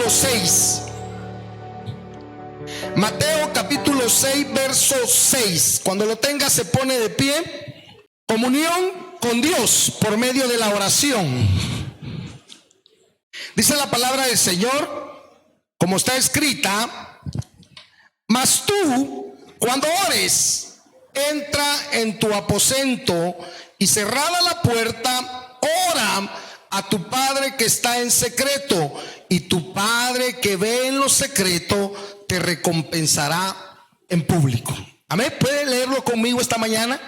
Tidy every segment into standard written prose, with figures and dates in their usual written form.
capítulo 6. Mateo capítulo 6, verso 6. Cuando lo tenga se pone de pie. Comunión con Dios por medio de la oración. Dice la palabra del Señor, como está escrita: mas tú, cuando ores, entra en tu aposento y cerrada la puerta, ora a tu Padre que está en secreto, y tu Padre que ve en lo secreto te recompensará en público. Amén. ¿Puede leerlo conmigo esta mañana?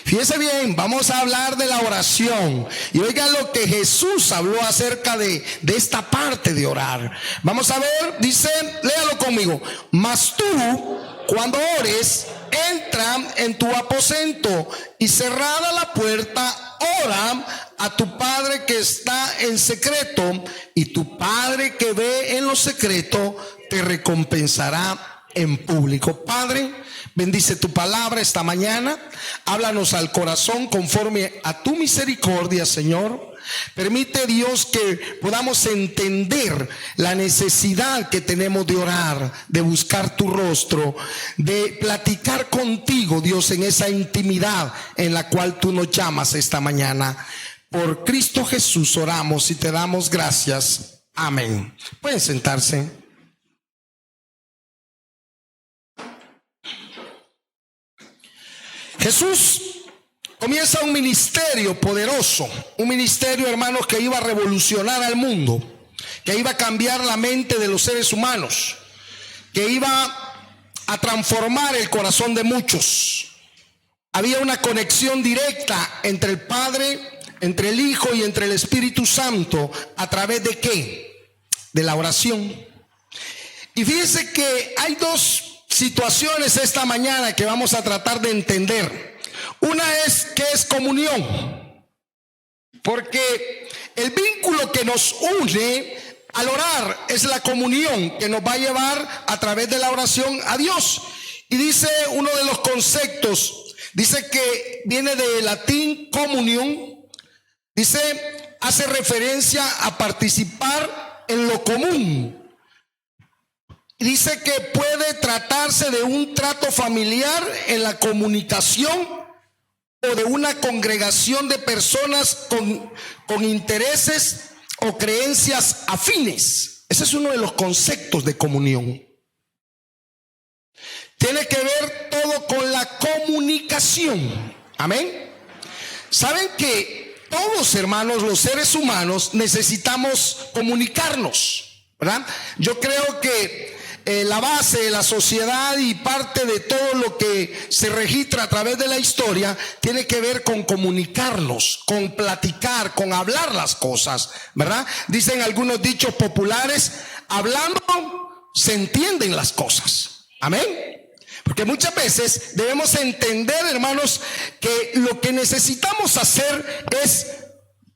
Fíjese bien, vamos a hablar de la oración. Y oiga lo que Jesús habló acerca de esta parte de orar. Vamos a ver, dice, léalo conmigo: mas tú, cuando ores, entra en tu aposento y cerrada la puerta, ora a tu Padre que está en secreto, y tu Padre que ve en lo secreto te recompensará en público. Padre, bendice tu palabra esta mañana. Háblanos al corazón conforme a tu misericordia, Señor. Permite, Dios, que podamos entender la necesidad que tenemos de orar, de buscar tu rostro, de platicar contigo, Dios, en esa intimidad en la cual tú nos llamas esta mañana. Por Cristo Jesús oramos y te damos gracias. Amén. Pueden sentarse. Jesús comienza un ministerio poderoso, un ministerio, hermanos, que iba a revolucionar al mundo, que iba a cambiar la mente de los seres humanos, que iba a transformar el corazón de muchos. Había una conexión directa entre el Padre, entre el Hijo y entre el Espíritu Santo. ¿A través de qué? De la oración. Y fíjense que hay dos situaciones esta mañana que vamos a tratar de entender. Una es que es comunión, porque el vínculo que nos une al orar es la comunión que nos va a llevar a través de la oración a Dios. Y dice uno de los conceptos, dice que viene del latín comunión, dice, hace referencia a participar en lo común. Dice que puede tratarse de un trato familiar en la comunicación o de una congregación de personas con intereses o creencias afines. Ese es uno de los conceptos de comunión. Tiene que ver todo con la comunicación. Amén. Saben que todos, hermanos, los seres humanos necesitamos comunicarnos, ¿verdad? Yo creo que la base de la sociedad y parte de todo lo que se registra a través de la historia tiene que ver con comunicarnos, con platicar, con hablar las cosas, ¿verdad? Dicen algunos dichos populares: hablando se entienden las cosas. Amén. Porque muchas veces debemos entender, hermanos, que lo que necesitamos hacer es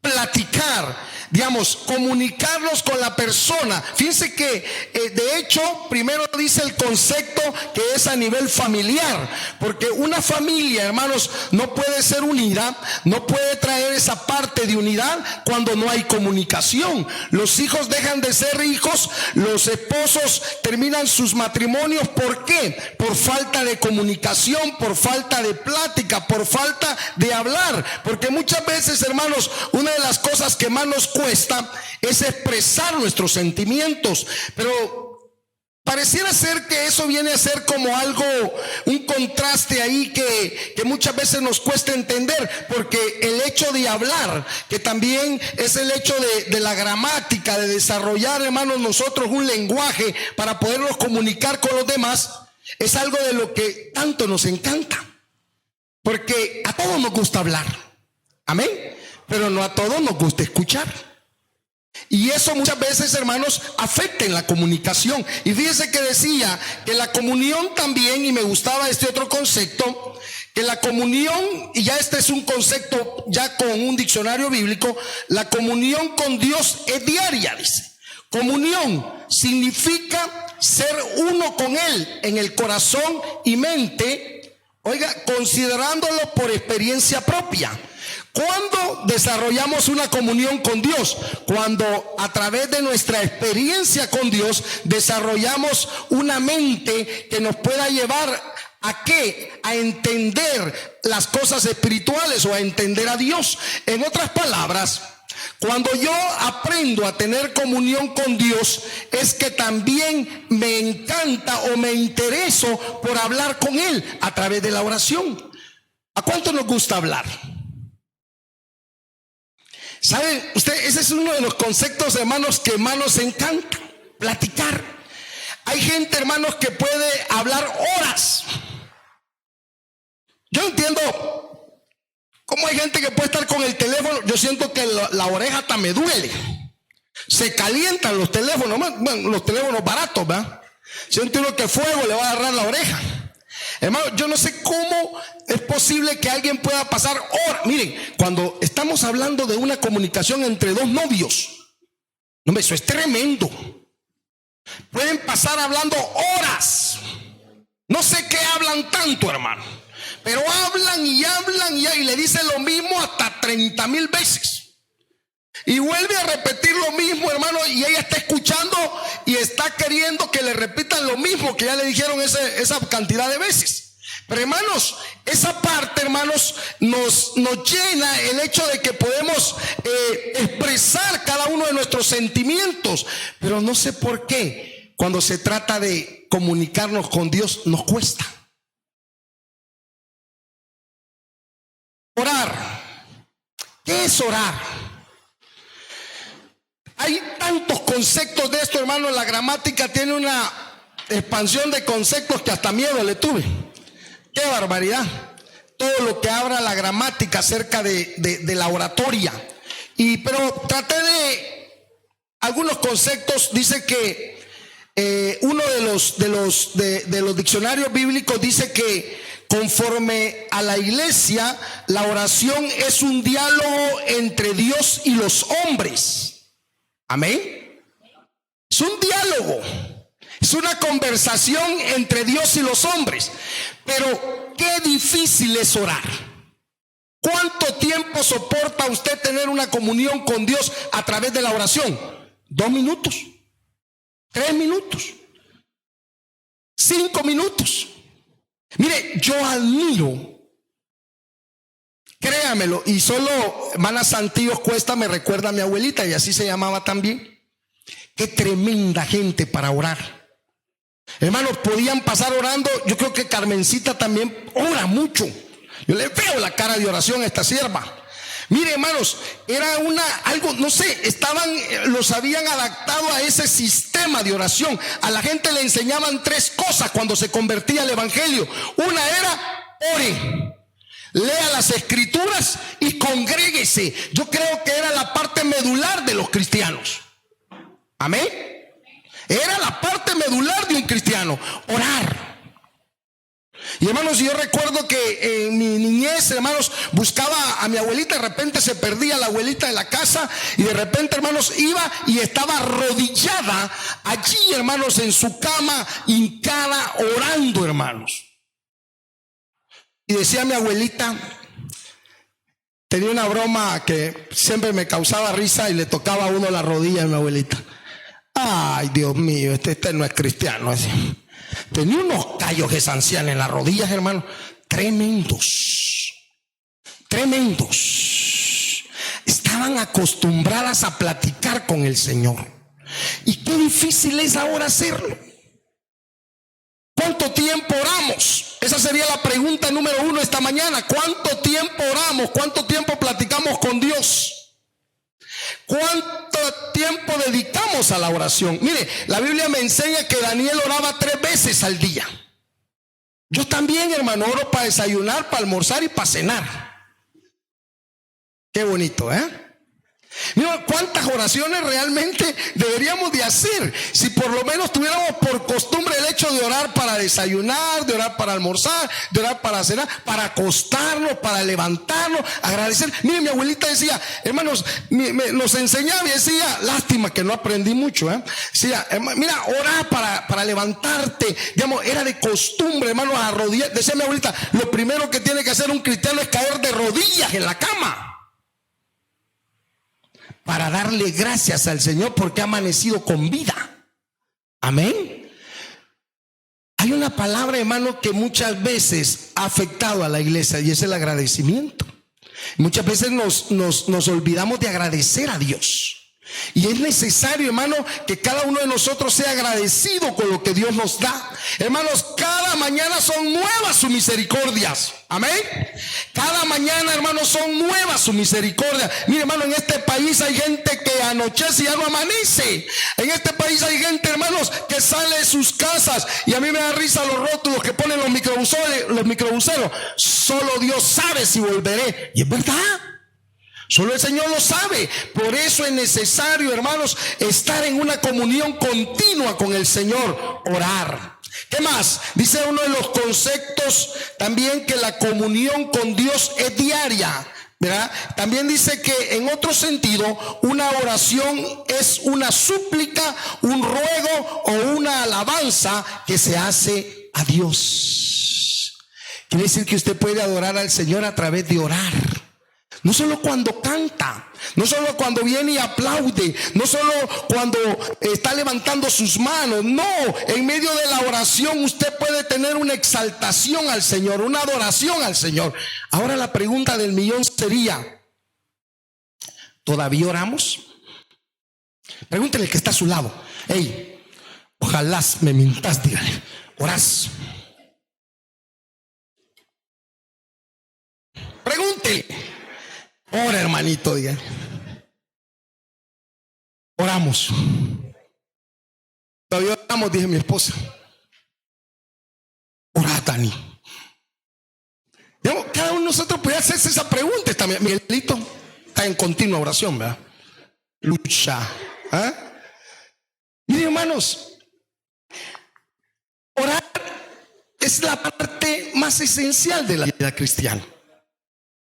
platicar, digamos, comunicarnos con la persona. Fíjense que de hecho primero dice el concepto que es a nivel familiar, porque una familia, hermanos, no puede ser unida, no puede traer esa parte de unidad cuando no hay comunicación. Los hijos dejan de ser hijos, los esposos terminan sus matrimonios. ¿Por qué? Por falta de comunicación, por falta de plática, por falta de hablar. Porque muchas veces, hermanos, una de las cosas que más nos cuesta es expresar nuestros sentimientos, pero pareciera ser que eso viene a ser como algo, un contraste ahí que muchas veces nos cuesta entender, porque el hecho de hablar, que también es el hecho de la gramática, de desarrollar, hermanos, nosotros un lenguaje para podernos comunicar con los demás, es algo de lo que tanto nos encanta, porque a todos nos gusta hablar, amén, pero no a todos nos gusta escuchar. Y eso muchas veces, hermanos, afecta en la comunicación. Y fíjese que decía que la comunión también, y me gustaba este otro concepto, que la comunión, y ya este es un concepto ya con un diccionario bíblico, la comunión con Dios es diaria, dice. Comunión significa ser uno con Él en el corazón y mente, oiga, considerándolo por experiencia propia. ¿Cuándo desarrollamos una comunión con Dios? Cuando a través de nuestra experiencia con Dios desarrollamos una mente que nos pueda llevar ¿a qué? A entender las cosas espirituales o a entender a Dios. En otras palabras, cuando yo aprendo a tener comunión con Dios, es que también me encanta o me intereso por hablar con Él a través de la oración. ¿A cuánto nos gusta hablar? ¿Saben? Ese es uno de los conceptos, hermanos, que más nos encanta, platicar. Hay gente, hermanos, que puede hablar horas. Yo entiendo cómo hay gente que puede estar con el teléfono. Yo siento que la oreja hasta me duele. Se calientan los teléfonos, bueno, los teléfonos baratos, ¿verdad? Siente uno que fuego le va a agarrar la oreja. Hermano, yo no sé cómo es posible que alguien pueda pasar horas. Miren, cuando estamos hablando de una comunicación entre dos novios, no, eso es tremendo. Pueden pasar hablando horas. No sé qué hablan tanto, hermano, pero hablan y le dicen lo mismo hasta 30,000 veces. Y vuelve a repetir lo mismo, hermano, y ella está escuchando y está queriendo que le repitan lo mismo que ya le dijeron esa cantidad de veces. Pero hermanos, esa parte, hermanos, nos llena el hecho de que podemos expresar cada uno de nuestros sentimientos. Pero no sé por qué, cuando se trata de comunicarnos con Dios, nos cuesta. Orar. ¿Qué es orar? Hay tantos conceptos de esto, hermano. La gramática tiene una expansión de conceptos que hasta miedo le tuve. ¡Qué barbaridad! Todo lo que habla la gramática acerca de la oratoria. Pero traté de algunos conceptos. Dice que uno de los diccionarios bíblicos dice que conforme a la iglesia, la oración es un diálogo entre Dios y los hombres. Amén. Es un diálogo, es una conversación entre Dios y los hombres. Pero qué difícil es orar. ¿Cuánto tiempo soporta usted tener una comunión con Dios a través de la oración? 2 minutos, 3 minutos, 5 minutos. Mire, yo admiro, créamelo, y solo hermana Santillos Cuesta me recuerda a mi abuelita, y así se llamaba también. Qué tremenda gente para orar. Hermanos, podían pasar orando. Yo creo que Carmencita también ora mucho. Yo le veo la cara de oración a esta sierva. Mire, hermanos, era algo, no sé, los habían adaptado a ese sistema de oración. A la gente le enseñaban 3 cosas cuando se convertía al evangelio. Una era, ore, lea las escrituras y congréguese. Yo creo que era la parte medular de los cristianos. Amén. Era la parte medular de un cristiano, orar. Y hermanos, yo recuerdo que en mi niñez, hermanos, buscaba a mi abuelita. De repente se perdía la abuelita en la casa, y de repente, hermanos, iba y estaba arrodillada allí, hermanos, en su cama, hincada, orando, hermanos. Y decía mi abuelita, tenía una broma que siempre me causaba risa, y le tocaba a uno la rodilla a mi abuelita. Ay, Dios mío, este no es cristiano. Así. Tenía unos callos que se ancianan en las rodillas, hermano. Tremendos. Tremendos. Estaban acostumbradas a platicar con el Señor. Y qué difícil es ahora hacerlo. ¿Cuánto tiempo oramos? Esa sería la pregunta número 1 esta mañana. ¿Cuánto tiempo oramos? ¿Cuánto tiempo platicamos con Dios? ¿Cuánto tiempo dedicamos a la oración? Mire, la Biblia me enseña que Daniel oraba 3 veces al día. Yo también, hermano, oro para desayunar, para almorzar y para cenar. Qué bonito, ¿eh? Mira, cuántas oraciones realmente deberíamos de hacer. Si por lo menos tuviéramos por costumbre el hecho de orar para desayunar, de orar para almorzar, de orar para cenar, para acostarnos, para levantarnos, agradecer. Mire, mi abuelita decía, hermanos, nos enseñaba y decía, lástima que no aprendí mucho, decía, mira, orar para levantarte. Digamos, era de costumbre, hermanos, arrodillar. Decía mi abuelita, lo primero que tiene que hacer un cristiano es caer de rodillas en la cama. para darle gracias al Señor porque ha amanecido con vida. Amén. Hay una palabra, hermano, que muchas veces ha afectado a la iglesia y es el agradecimiento. Muchas veces nos olvidamos de agradecer a Dios. Y es necesario, hermano, que cada uno de nosotros sea agradecido con lo que Dios nos da. Hermanos, cada mañana son nuevas sus misericordias. Amén. Cada mañana, hermanos, son nuevas sus misericordias. Mire, hermano, en este país hay gente que anochece y ya no amanece. En este país hay gente, hermanos, que sale de sus casas. Y a mí me da risa los rótulos que ponen los microbuseros. Solo Dios sabe si volveré. Y es verdad. Solo el Señor lo sabe. Por eso es necesario, hermanos, estar en una comunión continua con el Señor, orar. ¿Qué más? Dice uno de los conceptos también que la comunión con Dios es diaria, ¿verdad? También dice que en otro sentido, una oración es una súplica, un ruego o una alabanza que se hace a Dios. Quiere decir que usted puede adorar al Señor a través de orar. No solo cuando canta, no solo cuando viene y aplaude, no solo cuando está levantando sus manos. No, en medio de la oración usted puede tener una exaltación al Señor, una adoración al Señor. Ahora la pregunta del millón sería, ¿todavía oramos? Pregúntele al que está a su lado. Hey, ojalá me mintas, dígale, ¿orás? Pregúntele. Ora, hermanito, digan. Oramos. Todavía oramos, dije mi esposa. Ora, Dani. Cada uno de nosotros puede hacerse esa pregunta. Miguelito está en continua oración, ¿verdad? Lucha. ¿Ah? Miren, hermanos, orar es la parte más esencial de la vida cristiana.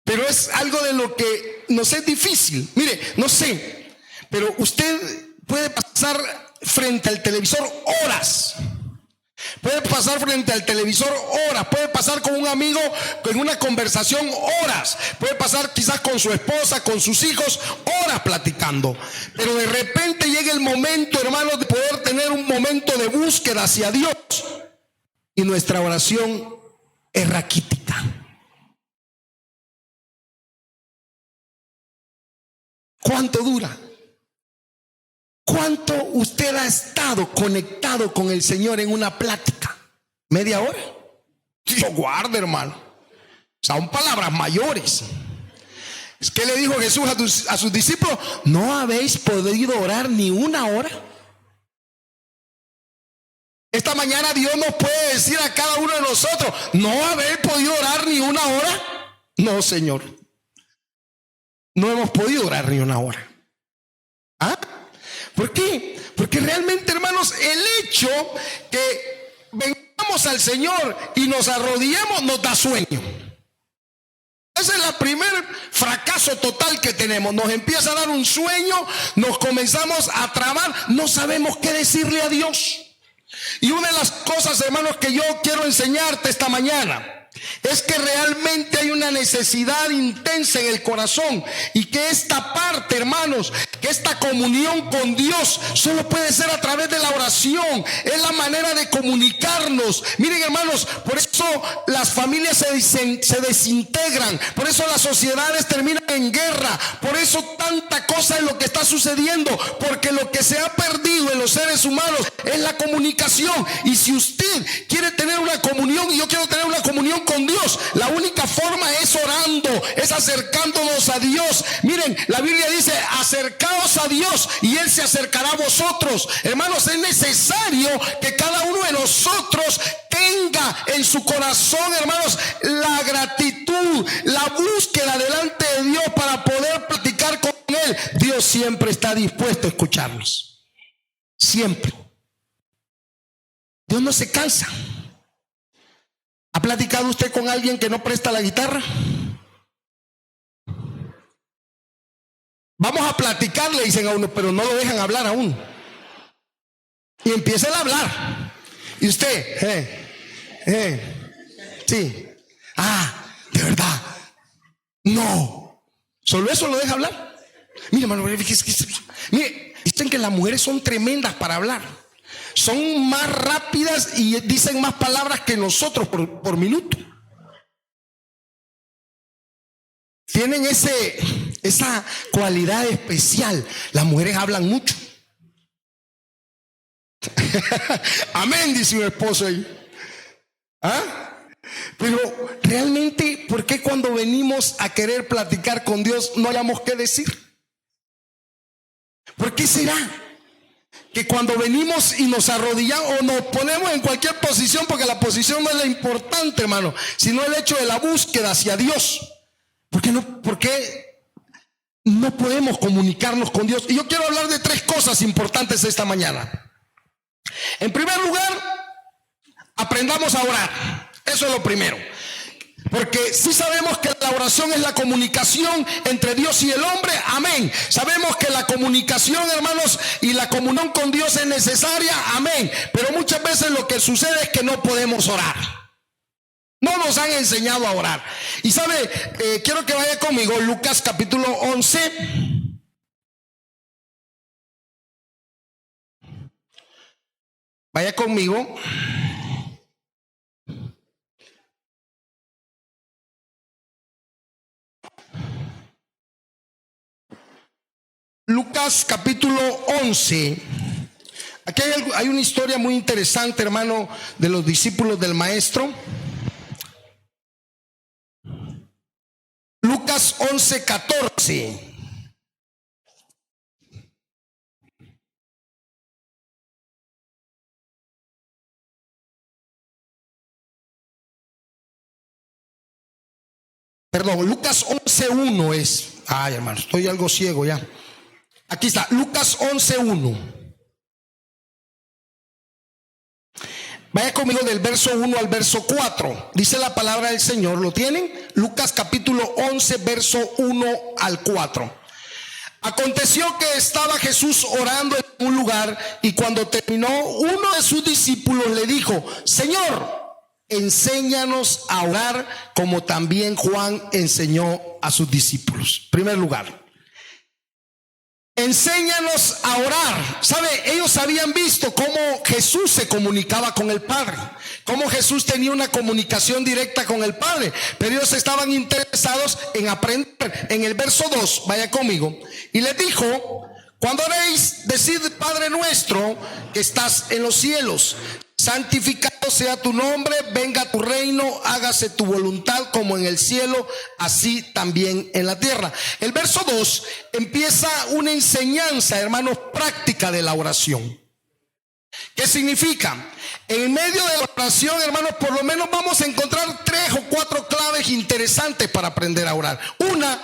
Pero es algo de lo que nos es difícil. Mire, no sé, pero usted puede pasar frente al televisor horas. Puede pasar frente al televisor horas. Puede pasar con un amigo en una conversación horas. Puede pasar quizás con su esposa, con sus hijos, horas platicando. Pero de repente llega el momento, hermanos, de poder tener un momento de búsqueda hacia Dios. Y nuestra oración es raquítica. ¿Cuánto dura? ¿Cuánto usted ha estado conectado con el Señor en una plática? ¿Media hora? Dios guarde, hermano. Son palabras mayores. Es que le dijo Jesús a sus discípulos: ¿no habéis podido orar ni una hora? Esta mañana Dios nos puede decir a cada uno de nosotros: ¿no habéis podido orar ni una hora? No, Señor. No hemos podido orar ni una hora. ¿Ah? ¿Por qué? Porque realmente, hermanos, el hecho que vengamos al Señor y nos arrodillemos nos da sueño. Ese es el primer fracaso total que tenemos. Nos empieza a dar un sueño, nos comenzamos a trabar, no sabemos qué decirle a Dios. Y una de las cosas, hermanos, que yo quiero enseñarte esta mañana es que realmente hay una necesidad intensa en el corazón, y que esta parte, hermanos, que esta comunión con Dios solo puede ser a través de la oración. Es la manera de comunicarnos. Miren, hermanos, por eso las familias se desintegran, por eso las sociedades terminan en guerra, por eso tanta cosa es lo que está sucediendo, porque lo que se ha perdido en los seres humanos es la comunicación. Y si usted quiere tener una comunión, y yo quiero tener una comunión con Dios, la única forma es orando, es acercándonos a Dios. Miren, la Biblia dice: acercaos a Dios y Él se acercará a vosotros. Hermanos, es necesario que cada uno de nosotros tenga en su corazón, hermanos, la gratitud, la búsqueda delante de Dios para poder platicar con Él. Dios siempre está dispuesto a escucharnos. Siempre. Dios no se cansa. ¿Ha platicado usted con alguien que no presta la guitarra? Vamos a platicar, le dicen a uno, pero no lo dejan hablar aún. Y empiezan a hablar. Y usted, sí. Ah, de verdad. No. ¿Solo eso lo deja hablar? Mire, hermano, mire, dicen que las mujeres son tremendas para hablar. Son más rápidas y dicen más palabras que nosotros por minuto. Tienen esa cualidad especial. Las mujeres hablan mucho. Amén, dice un esposo ahí. ¿Ah? Pero realmente, ¿por qué cuando venimos a querer platicar con Dios no hayamos qué decir? ¿Por qué será que cuando venimos y nos arrodillamos o nos ponemos en cualquier posición, porque la posición no es la importante, hermano, sino el hecho de la búsqueda hacia Dios? ¿Por qué no podemos comunicarnos con Dios? Y yo quiero hablar de 3 cosas importantes esta mañana. En primer lugar, aprendamos a orar. Eso es lo primero. Porque sí sabemos que la oración es la comunicación entre Dios y el hombre. Amén. Sabemos que la comunicación, hermanos, y la comunión con Dios es necesaria. Amén. Pero muchas veces lo que sucede es que no podemos orar. No nos han enseñado a orar. Y sabe, quiero que vaya conmigo Lucas capítulo 11. Vaya conmigo. Lucas capítulo 11. Aquí hay una historia muy interesante, hermano, de los discípulos del maestro. Lucas 11:14. Perdón, Lucas 11:1 es. Ay, hermano, estoy algo ciego ya. Aquí está, Lucas 11:1. Vaya conmigo del verso 1 al verso 4. Dice la palabra del Señor, ¿lo tienen? Lucas capítulo 11, verso 1 al 4. Aconteció que estaba Jesús orando en un lugar y cuando terminó, uno de sus discípulos le dijo: Señor, enséñanos a orar como también Juan enseñó a sus discípulos. Primer lugar, enséñanos a orar. ¿Sabe? Ellos habían visto cómo Jesús se comunicaba con el Padre, cómo Jesús tenía una comunicación directa con el Padre, pero ellos estaban interesados en aprender. En el verso 2, vaya conmigo, y les dijo: cuando oréis, decid: Padre nuestro que estás en los cielos, santificado sea tu nombre, venga tu reino, hágase tu voluntad como en el cielo, así también en la tierra. El verso 2 empieza una enseñanza, hermanos, práctica de la oración. ¿Qué significa? En medio de la oración, hermanos, por lo menos vamos a encontrar 3 o 4 claves interesantes para aprender a orar. Una,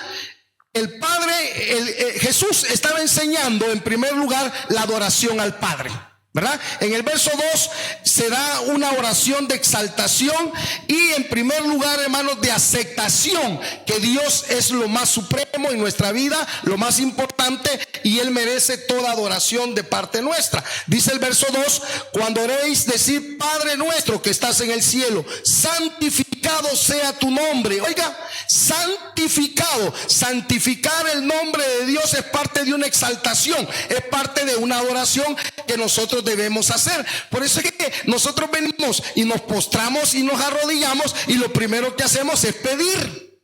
el Padre, Jesús estaba enseñando en primer lugar la adoración al Padre, ¿verdad? En el verso 2 se da una oración de exaltación y en primer lugar, hermanos, de aceptación que Dios es lo más supremo en nuestra vida, lo más importante, y Él merece toda adoración de parte nuestra. Dice el verso 2: cuando oréis, decid: Padre nuestro que estás en el cielo, santificado sea tu nombre. Oiga, santificado. Santificar el nombre de Dios es parte de una exaltación, es parte de una adoración que nosotros debemos hacer. Por eso es que nosotros venimos y nos postramos y nos arrodillamos y lo primero que hacemos es pedir.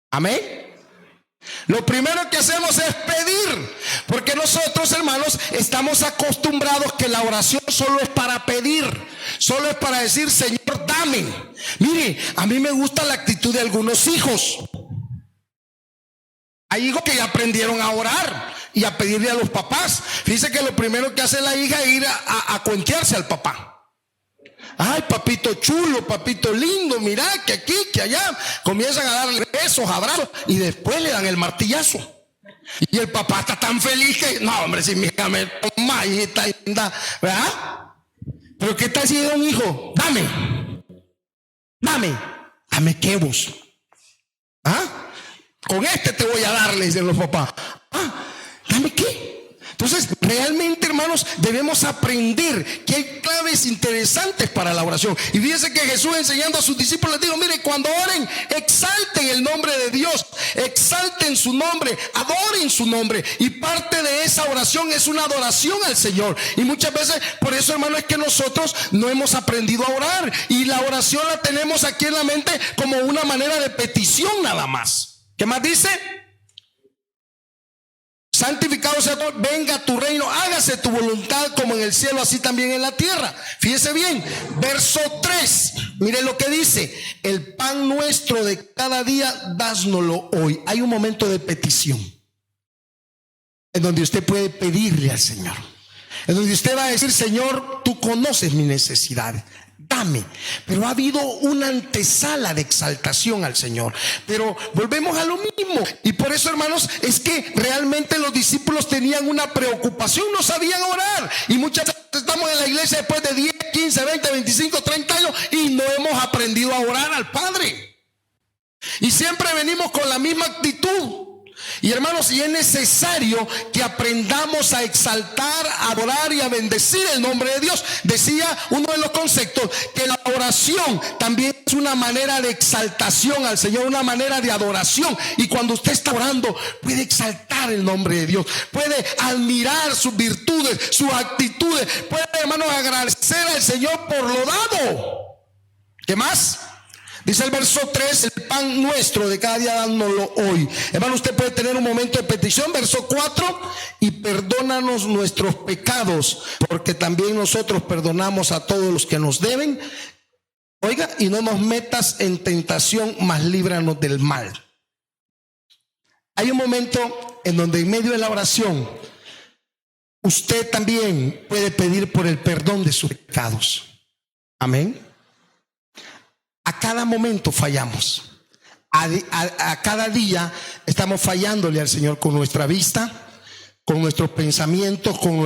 Amén. Lo primero que hacemos es pedir, porque nosotros, hermanos, estamos acostumbrados que la oración solo es para pedir, solo es para decir: Señor, dame. Mire, a mí me gusta la actitud de algunos hijos. Hay hijos que ya aprendieron a orar y a pedirle a los papás. Fíjese que lo primero que hace la hija es ir a cuentearse al papá. Ay, papito chulo, papito lindo, mira que aquí, que allá. Comienzan a darle besos, abrazos y después le dan el martillazo. Y el papá está tan feliz que, no, hombre, si mi hija me toma, hijita linda, ¿verdad? Pero ¿qué tal si es un hijo? Dame qué vos. ¿Ah? Con este te voy a dar, le dicen los papás. ¿Dame qué? Entonces, realmente, hermano, hermanos, debemos aprender que hay claves interesantes para la oración. Y fíjense que Jesús, enseñando a sus discípulos, les dijo: mire, cuando oren, exalten el nombre de Dios, exalten su nombre, adoren su nombre. Y parte de esa oración es una adoración al Señor. Y muchas veces, por eso, hermano, es que nosotros no hemos aprendido a orar, y la oración la tenemos aquí en la mente como una manera de petición nada más. ¿Qué más dice? Santificado sea todo, venga tu reino, hágase tu voluntad como en el cielo, así también en la tierra. Fíjese bien, verso 3, mire lo que dice: el pan nuestro de cada día, dásnoslo hoy. Hay un momento de petición en donde usted puede pedirle al Señor, en donde usted va a decir: Señor, tú conoces mis necesidades, dame. Pero ha habido una antesala de exaltación al Señor. Pero volvemos a lo mismo. Y por eso, hermanos, es que realmente los discípulos tenían una preocupación, no sabían orar. Y muchas veces estamos en la iglesia después de 10, 15, 20, 25, 30 años y no hemos aprendido a orar al Padre. Y siempre venimos con la misma actitud. Y hermanos, y es necesario que aprendamos a exaltar, a adorar y a bendecir el nombre de Dios. Decía uno de los conceptos que la oración también es una manera de exaltación al Señor, una manera de adoración. Y cuando usted está orando, puede exaltar el nombre de Dios, puede admirar sus virtudes, sus actitudes, puede, hermanos, agradecer al Señor por lo dado. ¿Qué más? Dice el verso 3: el pan nuestro de cada día, dánoslo hoy. Hermano, usted puede tener un momento de petición. Verso 4: y perdónanos nuestros pecados, porque también nosotros perdonamos a todos los que nos deben. Oiga, y no nos metas en tentación, mas líbranos del mal. Hay un momento en donde, en medio de la oración, usted también puede pedir por el perdón de sus pecados. Amén. A cada momento fallamos. A cada día estamos fallándole al Señor con nuestra vista, con nuestros pensamientos, con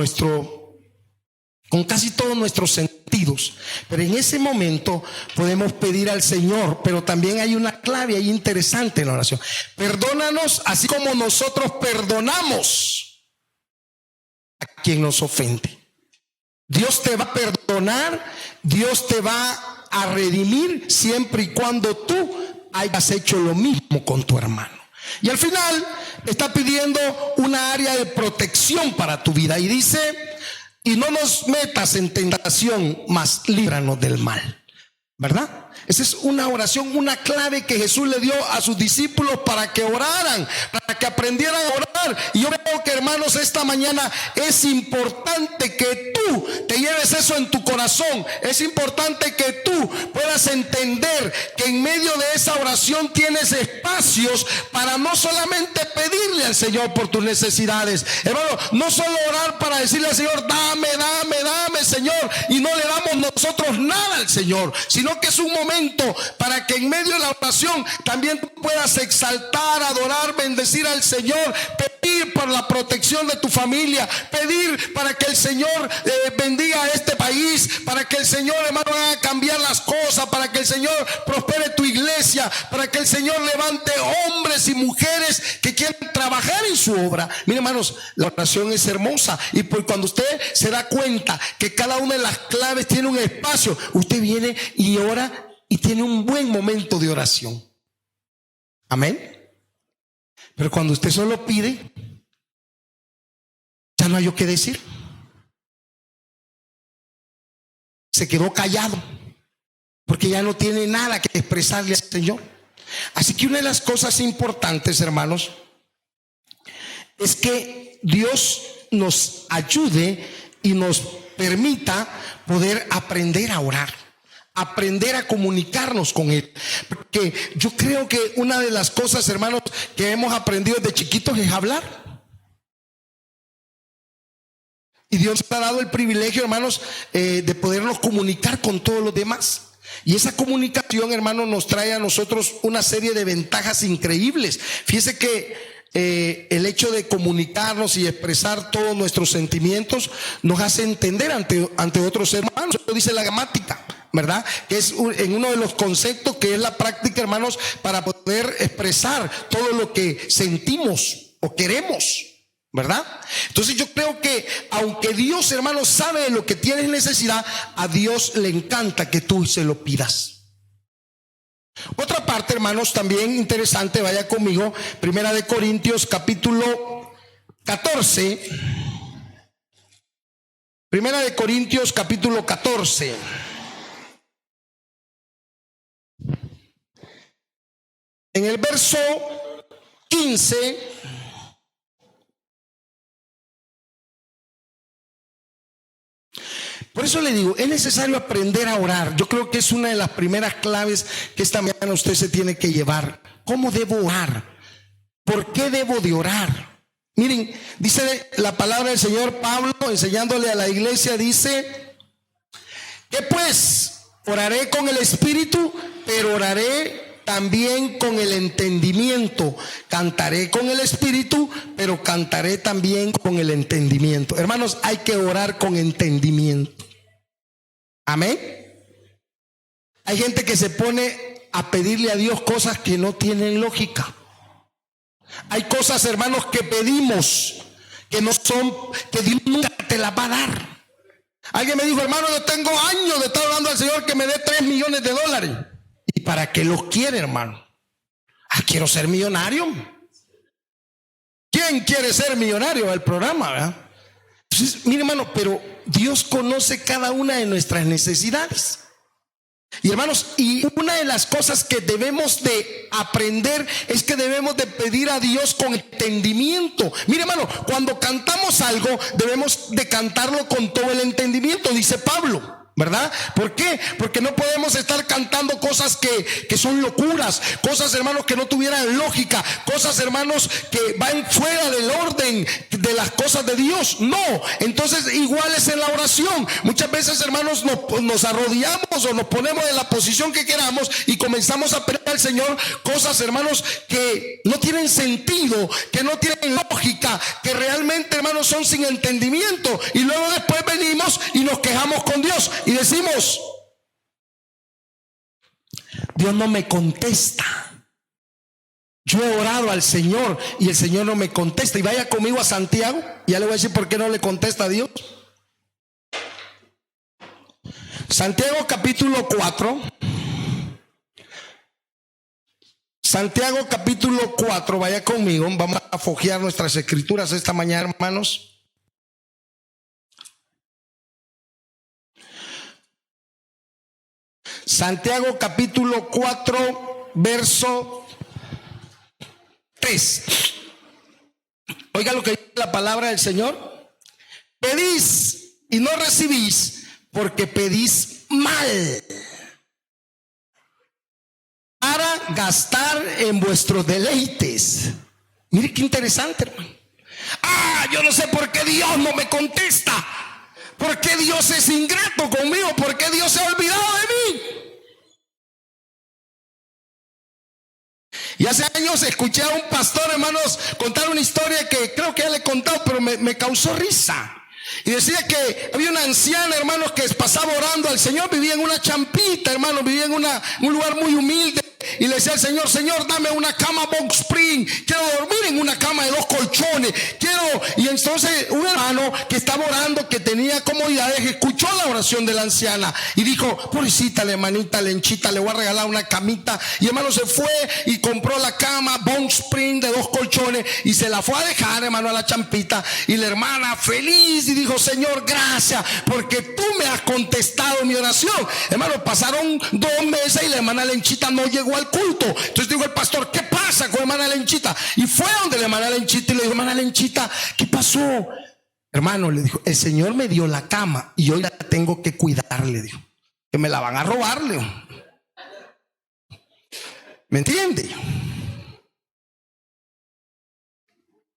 casi todos nuestros sentidos. Pero en ese momento podemos pedir al Señor. Pero también hay una clave ahí interesante en la oración: perdónanos así como nosotros perdonamos a quien nos ofende. Dios te va a perdonar, Dios te va a redimir siempre y cuando tú hayas hecho lo mismo con tu hermano. Y al final está pidiendo una área de protección para tu vida, y dice: y no nos metas en tentación, mas líbranos del mal. ¿Verdad? Esa es una oración, una clave que Jesús le dio a sus discípulos para que oraran, para que aprendieran a orar. Y yo creo que, hermanos, esta mañana es importante que tú te lleves eso en tu corazón. Es importante que tú puedas entender que en medio de esa oración tienes espacios para no solamente pedirle al Señor por tus necesidades, hermano, no solo orar para decirle al Señor: dame, dame, dame, Señor, y no le damos nosotros nada al Señor, sino que es un momento para que en medio de la oración también tú puedas exaltar, adorar, bendecir al Señor, pedir por la protección de tu familia, pedir para que el Señor bendiga a este país, para que el Señor, hermano, haga cambiar las cosas, para que el Señor prospere tu iglesia, para que el Señor levante hombres y mujeres que quieran trabajar en su obra. Miren, hermanos, la oración es hermosa, y pues cuando usted se da cuenta que cada una de las claves tiene un espacio, usted viene y ora y tiene un buen momento de oración. Amén. Pero cuando usted solo pide, ya no hay qué decir. Se quedó callado porque ya no tiene nada que expresarle al Señor. Así que una de las cosas importantes, hermanos, es que Dios nos ayude y nos permita poder aprender a orar, aprender a comunicarnos con Él. Porque yo creo que una de las cosas, hermanos, que hemos aprendido desde chiquitos es hablar. Y Dios nos ha dado el privilegio, hermanos, de podernos comunicar con todos los demás. Y esa comunicación, hermanos, nos trae a nosotros una serie de ventajas increíbles. Fíjese que el hecho de comunicarnos y expresar todos nuestros sentimientos nos hace entender ante otros hermanos. Eso dice la gramática, ¿verdad? Que es en uno de los conceptos que es la práctica, hermanos, para poder expresar todo lo que sentimos o queremos, ¿verdad? Entonces yo creo que aunque Dios, hermanos, sabe de lo que tienes necesidad, a Dios le encanta que tú se lo pidas. Otra parte, hermanos, también interesante, vaya conmigo, Primera de Corintios capítulo 14. Primera de Corintios capítulo 14. En el verso 15. Por eso le digo, es necesario aprender a orar. Yo creo que es una de las primeras claves que esta mañana usted se tiene que llevar. ¿Cómo debo orar? ¿Por qué debo de orar? Miren, dice la palabra del Señor Pablo, enseñándole a la iglesia, dice que pues oraré con el espíritu, pero oraré también con el entendimiento. Cantaré con el espíritu, pero cantaré también con el entendimiento. Hermanos, hay que orar con entendimiento. Amén. Hay gente que se pone a pedirle a Dios cosas que no tienen lógica. Hay cosas, hermanos, que pedimos que no son, que Dios nunca te las va a dar. Alguien me dijo, hermano, yo tengo años de estar orando al Señor que me dé 3 millones de dólares. ¿Y para qué los quiere, hermano? Quiero ser millonario. ¿Quién quiere ser millonario? El programa, ¿verdad? Entonces, mire, hermano, pero Dios conoce cada una de nuestras necesidades. Y hermanos, y una de las cosas que debemos de aprender es que debemos de pedir a Dios con entendimiento. Mire, hermano, cuando cantamos algo debemos de cantarlo con todo el entendimiento, dice Pablo, ¿verdad? ¿Por qué? Porque no podemos estar cantando cosas que son locuras, cosas, hermanos, que no tuvieran lógica, cosas, hermanos, que van fuera del orden de las cosas de Dios. No, entonces igual es en la oración. Muchas veces, hermanos, nos arrodillamos o nos ponemos en la posición que queramos y comenzamos a pedir al Señor cosas, hermanos, que no tienen sentido, que no tienen lógica, que realmente, hermanos, son sin entendimiento. Y luego después venimos y nos quejamos con Dios y decimos, Dios no me contesta. Yo he orado al Señor y el Señor no me contesta. Y vaya conmigo a Santiago, ya le voy a decir por qué no le contesta a Dios. Santiago capítulo 4. Santiago capítulo 4, vaya conmigo. Vamos a fojear nuestras escrituras esta mañana, hermanos. Santiago capítulo 4, verso 3. Oiga lo que dice la palabra del Señor. Pedís y no recibís, porque pedís mal, para gastar en vuestros deleites. Mire qué interesante, hermano. Yo no sé por qué Dios no me contesta. ¿Por qué Dios es ingrato conmigo? ¿Por qué Dios se ha olvidado de mí? Y hace años escuché a un pastor, hermanos, contar una historia que creo que ya le he contado, pero me causó risa. Y decía que había una anciana, hermanos, que pasaba orando al Señor, vivía en una champita, hermanos, vivía en un lugar muy humilde. Y le decía al Señor, Señor, dame una cama box spring, quiero dormir en una cama de 2 colchones, y entonces un hermano que estaba orando, que tenía comodidades, escuchó la oración de la anciana y dijo, pobrecita la hermanita Lenchita, le voy a regalar una camita. Y hermano se fue y compró la cama box spring de 2 colchones y se la fue a dejar, hermano, a la champita. Y la hermana feliz y dijo, Señor, gracias, porque tú me has contestado mi oración. Hermano, pasaron 2 meses y la hermana Lenchita no llegó al culto. Entonces dijo el pastor, ¿qué pasa con hermana Lenchita? Y fue donde la hermana Lenchita y le dijo, hermana Lenchita, ¿qué pasó? Hermano, le dijo, el Señor me dio la cama y hoy la tengo que cuidar, le dijo, que me la van a robar, le dijo. ¿Me entiende?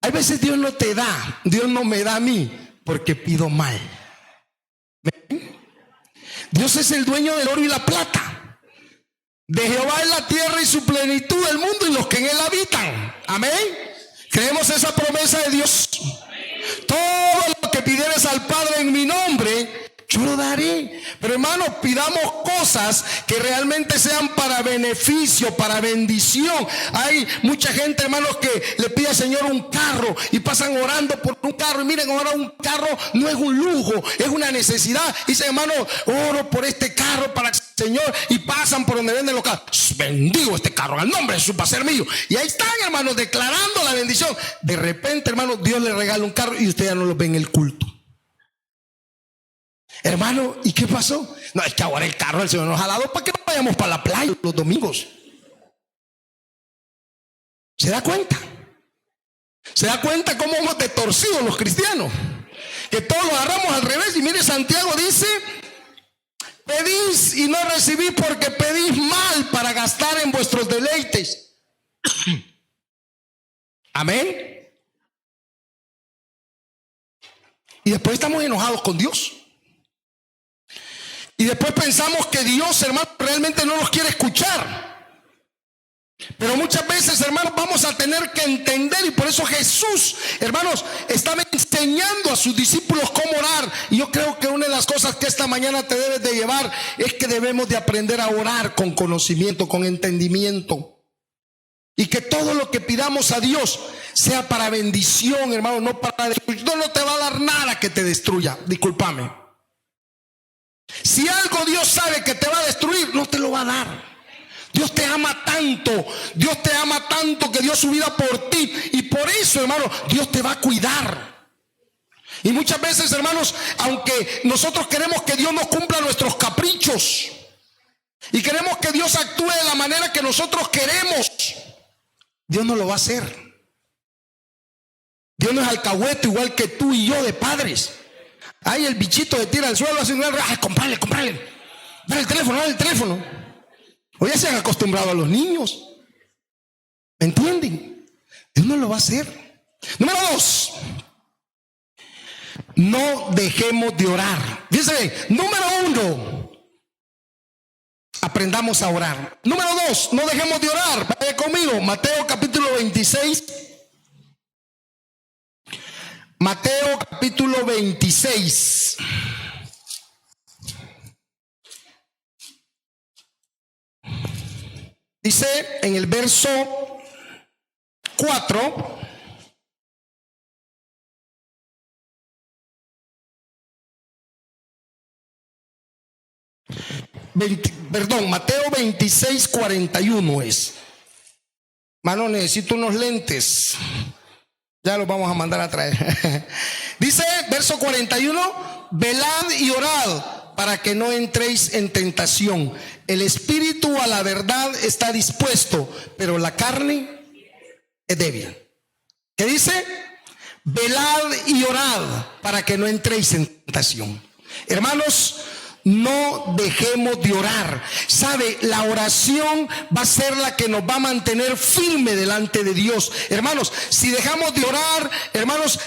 Hay veces Dios no te da, Dios no me da a mí porque pido mal. ¿Ven? Dios es el dueño del oro y la plata. De Jehová es la tierra y su plenitud, el mundo y los que en él habitan. Amén. Creemos esa promesa de Dios. Todo lo que pidieres al Padre en mi nombre, yo lo daré. Pero hermanos, pidamos cosas que realmente sean para beneficio, para bendición. Hay mucha gente, hermanos, que le pide al Señor un carro y pasan orando por un carro. Y miren, ahora un carro no es un lujo, es una necesidad. Y dicen, hermano, oro por este carro para el Señor. Y pasan por donde venden los carros. Bendigo este carro, al nombre de Jesús va a ser mío. Y ahí están, hermanos, declarando la bendición. De repente, hermanos, Dios le regala un carro y usted ya no lo ve en el culto. Hermano, ¿y qué pasó? No, es que ahora el carro del Señor nos ha dado para que no vayamos para la playa los domingos. ¿Se da cuenta? ¿Se da cuenta cómo hemos detorcido los cristianos? Que todos lo agarramos al revés. Y mire, Santiago dice: pedís y no recibís porque pedís mal para gastar en vuestros deleites. Amén. Y después estamos enojados con Dios. Y después pensamos que Dios, hermano, realmente no nos quiere escuchar. Pero muchas veces, hermanos, vamos a tener que entender. Y por eso Jesús, hermanos, estaba enseñando a sus discípulos cómo orar. Y yo creo que una de las cosas que esta mañana te debes de llevar es que debemos de aprender a orar con conocimiento, con entendimiento. Y que todo lo que pidamos a Dios sea para bendición, hermano, no para destruir. Dios no te va a dar nada que te destruya, discúlpame. Si algo Dios sabe que te va a destruir, no te lo va a dar. Dios te ama tanto, Dios te ama tanto que dio su vida por ti. Y por eso, hermano, Dios te va a cuidar. Y muchas veces, hermanos, aunque nosotros queremos que Dios nos cumpla nuestros caprichos y queremos que Dios actúe de la manera que nosotros queremos, Dios no lo va a hacer. Dios no es alcahuete igual que tú y yo de padres. Ahí el bichito de tira al suelo, así, comprale. Dale el teléfono. Hoy ya se han acostumbrado a los niños. ¿Me entienden? Dios no lo va a hacer. Número 2. No dejemos de orar. Fíjense, número 1. Aprendamos a orar. Número 2. No dejemos de orar. Vaya conmigo. Mateo capítulo 26. Mateo capítulo 26. Dice en el verso 4. Mateo 26, 41 es. Mano, necesito unos lentes. Ya los vamos a mandar a traer. Dice, verso 41, velad y orad para que no entréis en tentación. El espíritu a la verdad está dispuesto, pero la carne es débil. ¿Qué dice? Velad y orad para que no entréis en tentación. Hermanos, no dejemos de orar. Sabe, la oración va a ser la que nos va a mantener firme delante de Dios. Hermanos, si dejamos de orar, hermanos,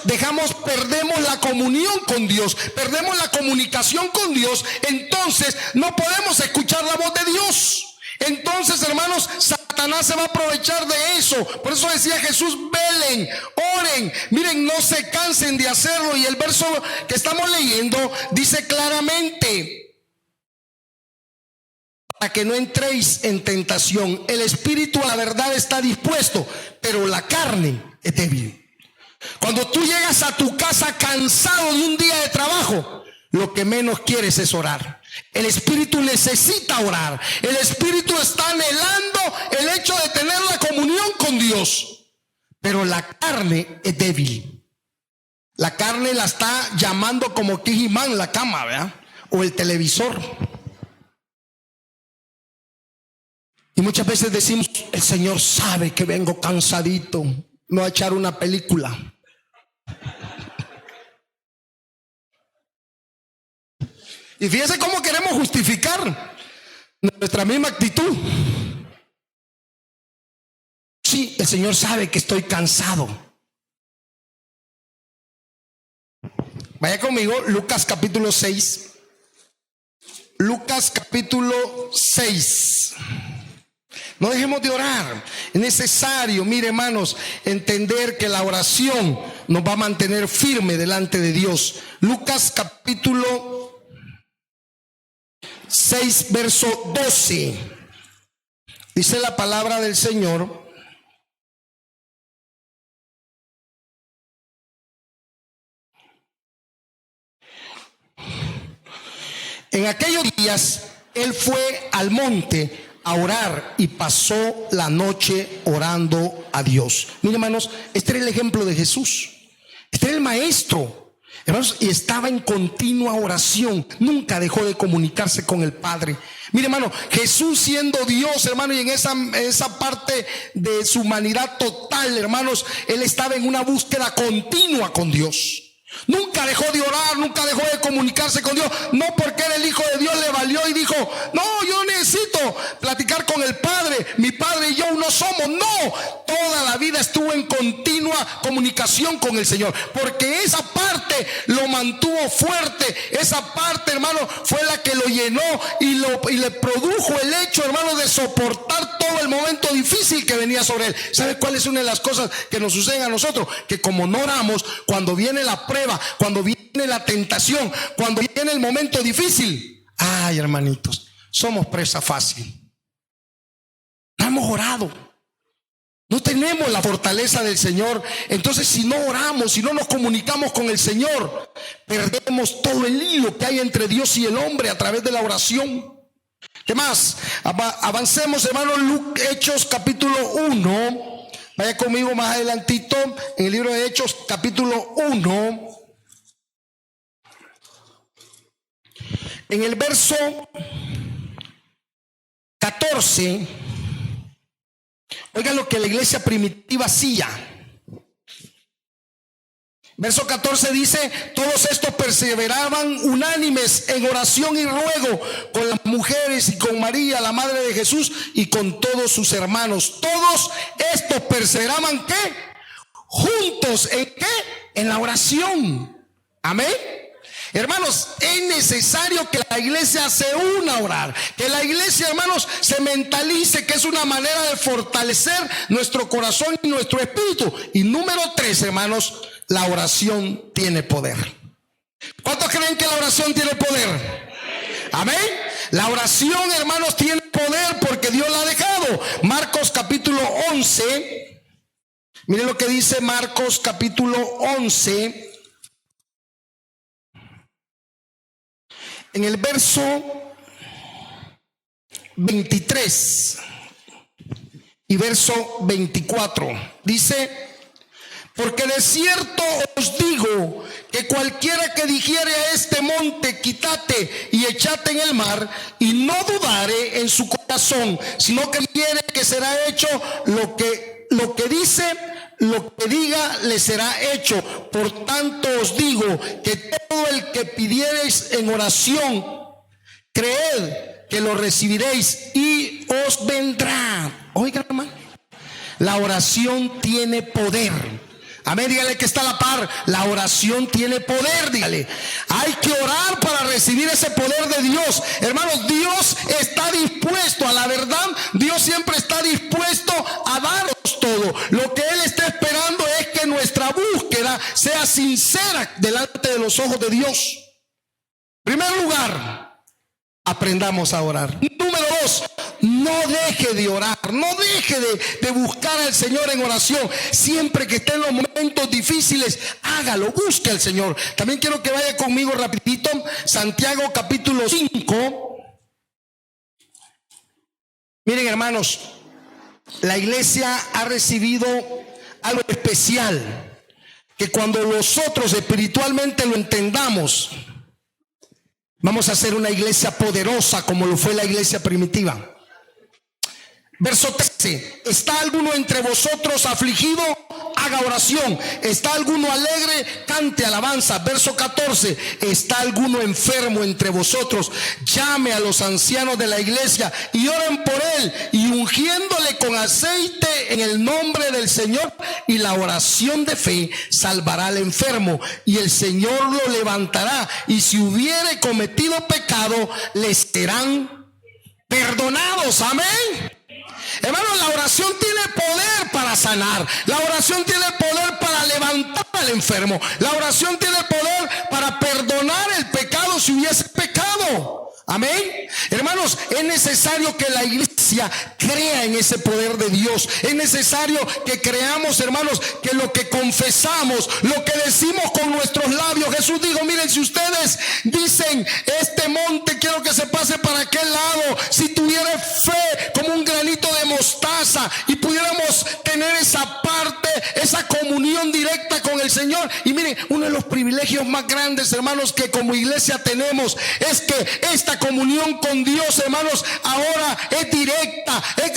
perdemos la comunión con Dios, perdemos la comunicación con Dios. Entonces no podemos escuchar la voz de Dios. Entonces, hermanos, Satanás se va a aprovechar de eso. Por eso decía Jesús: velen, oren, miren, no se cansen de hacerlo. Y el verso que estamos leyendo dice claramente: para que no entréis en tentación. El espíritu a la verdad está dispuesto, pero la carne es débil. Cuando tú llegas a tu casa cansado de un día de trabajo, lo que menos quieres es orar. El espíritu necesita orar. El espíritu está anhelando el hecho de tener la comunión con Dios, pero la carne es débil. La carne la está llamando como Kijimán, la cama, ¿verdad? O el televisor. Y muchas veces decimos: el Señor sabe que vengo cansadito, me voy a echar una película. Y fíjense cómo queremos justificar nuestra misma actitud. Sí, el Señor sabe que estoy cansado. Vaya conmigo, Lucas capítulo 6. Lucas capítulo 6. No dejemos de orar. Es necesario, mire, hermanos, entender que la oración nos va a mantener firme delante de Dios. Lucas capítulo 6, verso 12. Dice la palabra del Señor: en aquellos días él fue al monte a orar y pasó la noche orando a Dios. Miren, hermanos, este era el ejemplo de Jesús. Este era el maestro, hermanos, y estaba en continua oración. Nunca dejó de comunicarse con el Padre. Mire, hermano, Jesús siendo Dios, hermano, y en esa parte de su humanidad total, hermanos, él estaba en una búsqueda continua con Dios. Nunca dejó de orar, nunca dejó de comunicarse con Dios. No porque era el Hijo de Dios le valió y dijo: no, yo necesito platicar con el Padre, mi Padre y yo uno somos. No, toda la vida estuvo en continua comunicación con el Señor, porque esa parte lo mantuvo fuerte. Esa parte, hermano, fue la que lo llenó y le produjo el hecho, hermano, de soportar todo el momento difícil que venía sobre él. ¿Sabe cuál es una de las cosas que nos suceden a nosotros? Que como no oramos, cuando viene la prueba, cuando viene la tentación, cuando viene el momento difícil, ay, hermanitos, somos presa fácil. No hemos orado, no tenemos la fortaleza del Señor. Entonces, si no oramos, si no nos comunicamos con el Señor, perdemos todo el hilo que hay entre Dios y el hombre a través de la oración. ¿Qué más? Avancemos, hermano. Hechos capítulo 1. Vaya conmigo más adelantito en el libro de Hechos capítulo 1. En el verso 14, oigan lo que la iglesia primitiva hacía. Verso 14 dice: todos estos perseveraban unánimes en oración y ruego con las mujeres y con María, la madre de Jesús, y con todos sus hermanos. Todos estos perseveraban, ¿qué? Juntos, ¿en qué? En la oración. Amén. Hermanos, es necesario que la iglesia se una a orar, que la iglesia, hermanos, se mentalice que es una manera de fortalecer nuestro corazón y nuestro espíritu. Y número 3, hermanos, la oración tiene poder. ¿Cuántos creen que la oración tiene poder? Amén. La oración, hermanos, tiene poder porque Dios la ha dejado. Marcos capítulo 11. Miren lo que dice Marcos capítulo 11. En el verso 23 y verso 24 dice: porque de cierto os digo que cualquiera que dijere a este monte: quítate y échate en el mar, y no dudare en su corazón, sino que quiere que será hecho lo que dice, lo que diga le será hecho. Por tanto os digo que todo el que pidiereis en oración, creed que lo recibiréis y os vendrá. Oigan, hermano, la oración tiene poder. Amén, dígale que está a la par. La oración tiene poder, dígale. Hay que orar para recibir ese poder de Dios. Hermanos, Dios está dispuesto a la verdad. Dios siempre está dispuesto a daros todo. Lo que Él está esperando es que nuestra búsqueda sea sincera delante de los ojos de Dios. En primer lugar, aprendamos a orar. Número 2, no deje de orar, no deje de buscar al Señor en oración. Siempre que esté en los momentos difíciles, hágalo, busque al Señor. También quiero que vaya conmigo rapidito, Santiago capítulo 5. Miren, hermanos, la iglesia ha recibido algo especial, que cuando nosotros espiritualmente lo entendamos, vamos a ser una iglesia poderosa como lo fue la iglesia primitiva. Verso 13: ¿está alguno entre vosotros afligido? Haga oración. ¿Está alguno alegre? Cante alabanza. Verso 14: ¿está alguno enfermo entre vosotros? Llame a los ancianos de la iglesia y oren por él, y ungiéndole con aceite en el nombre del Señor, y la oración de fe salvará al enfermo, y el Señor lo levantará, y si hubiere cometido pecado, le serán perdonados. Amén. Hermanos, la oración tiene poder para sanar. La oración tiene poder para levantar al enfermo. La oración tiene poder para perdonar el pecado si hubiese pecado. Amén. Hermanos, es necesario que la iglesia crea en ese poder de Dios. Es necesario que creamos, hermanos, que lo que confesamos, lo que decimos con nuestros labios. Jesús dijo, miren, si ustedes dicen, este monte quiero que se pase para aquel lado, si tuviera fe como un granito de mostaza y pudiéramos tener esa parte, esa comunión directa con el Señor. Y miren, uno de los privilegios más grandes, hermanos, que como iglesia tenemos, es que esta comunión con Dios, hermanos, ahora es directa, es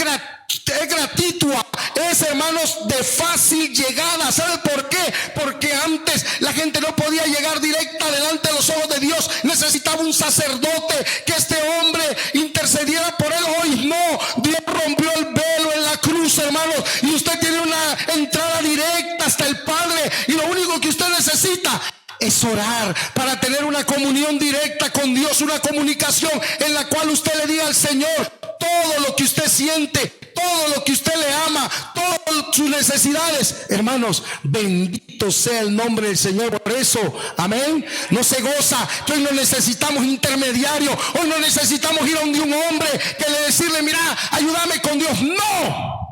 gratuita, es, hermanos, de fácil llegada. ¿Sabe por qué? Porque antes la gente no podía llegar directa delante de los ojos de Dios. Necesitaba un sacerdote, que este hombre intercediera por él. Hoy no, Dios rompió el velo en la cruz, hermanos, y usted tiene una entrada directa hasta el Padre, y lo único que usted necesita es orar para tener una comunión directa con Dios, una comunicación en la cual usted le diga al Señor todo lo que usted siente, todo lo que usted le ama, todas sus necesidades. Hermanos, bendito sea el nombre del Señor por eso. Amén. No se goza que hoy no necesitamos intermediario, hoy no necesitamos ir a un hombre que le decirle, mira, ayúdame con Dios. No.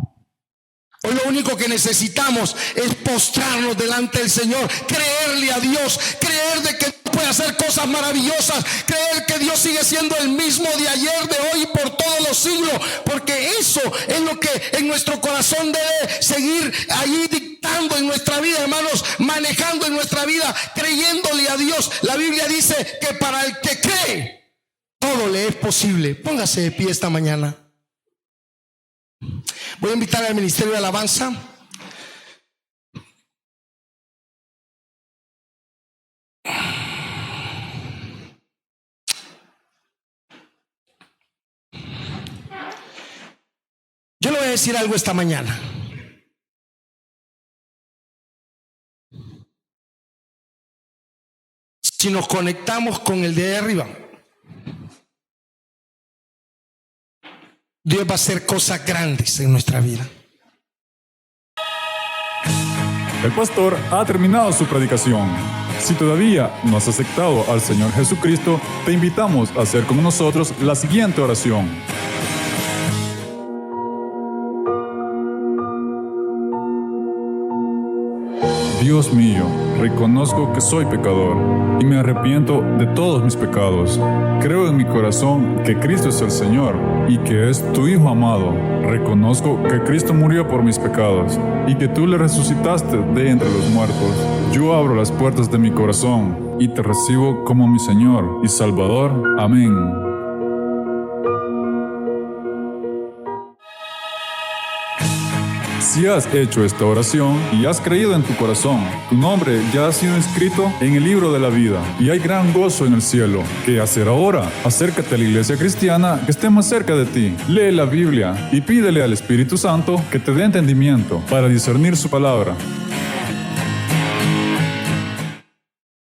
Hoy lo único que necesitamos es postrarnos delante del Señor, creerle a Dios, creer de que puede hacer cosas maravillosas, creer que Dios sigue siendo el mismo de ayer, de hoy y por todos los siglos, porque eso es lo que en nuestro corazón debe seguir ahí dictando en nuestra vida, hermanos, manejando en nuestra vida, creyéndole a Dios. La Biblia dice que para el que cree, todo le es posible. Póngase de pie esta mañana. Voy a invitar al ministerio de alabanza. Yo le voy a decir algo esta mañana. Si nos conectamos con el de arriba, Dios va a hacer cosas grandes en nuestra vida. El pastor ha terminado su predicación. Si todavía no has aceptado al Señor Jesucristo, te invitamos a hacer con nosotros la siguiente oración. Dios mío, reconozco que soy pecador y me arrepiento de todos mis pecados. Creo en mi corazón que Cristo es el Señor y que es tu Hijo amado. Reconozco que Cristo murió por mis pecados y que tú le resucitaste de entre los muertos. Yo abro las puertas de mi corazón y te recibo como mi Señor y Salvador. Amén. Si has hecho esta oración y has creído en tu corazón, tu nombre ya ha sido inscrito en el libro de la vida y hay gran gozo en el cielo. ¿Qué hacer ahora? Acércate a la iglesia cristiana que esté más cerca de ti. Lee la Biblia y pídele al Espíritu Santo que te dé entendimiento para discernir su palabra.